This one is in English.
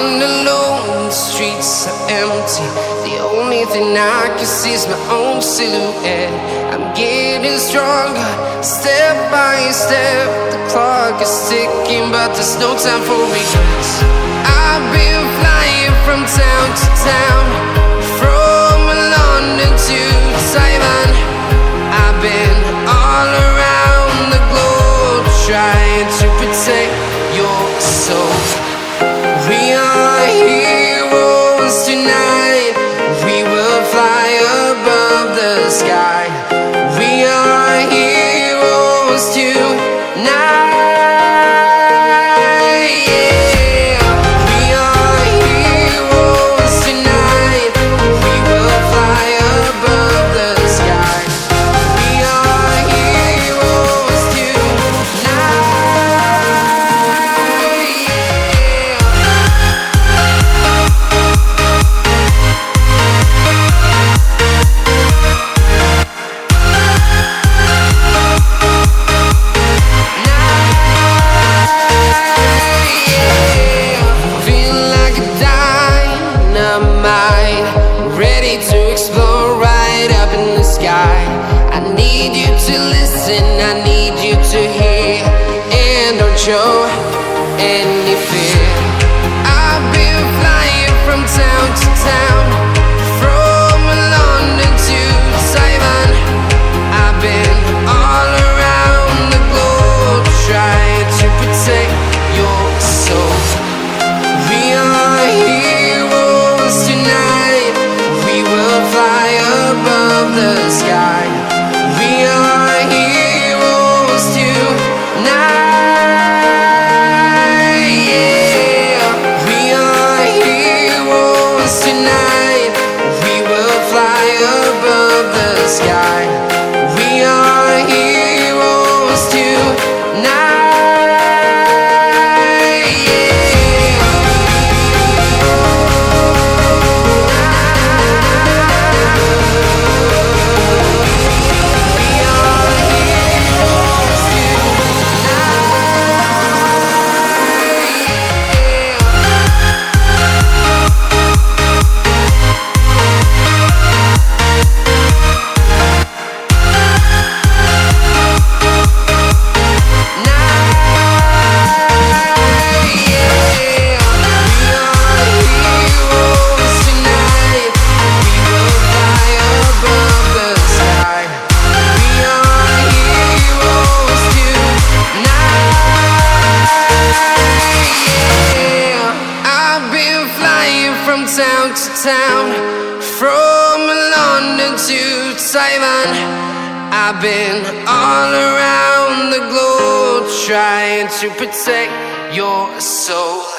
walking alone, the streets are empty. The only thing I can see is my own silhouette. I'm getting stronger, step by step. The clock is ticking, but there's no time for regrets. I've been flying from town to town, from London to Taiwan. I've been all around the globe, trying to protect your soul. We are heroes tonight. We will fly above the sky. We are heroes tonight. Yeah. We are heroes tonight. We will fly above the sky. We are heroes tonight. Ready to explore right up in the sky. I need you to listen, I need you to hear, and don't show any fear. I've been flying from town to town, from London to Taiwan. I've been all around the globe, trying to protect your soul. We are heroes tonight. We will fly above the sky. We are heroes tonight. Yeah. We are heroes tonight. We will fly above the sky. We are heroes tonight. Town to town, from London to Taiwan. I've been all around the globe, trying to protect your soul.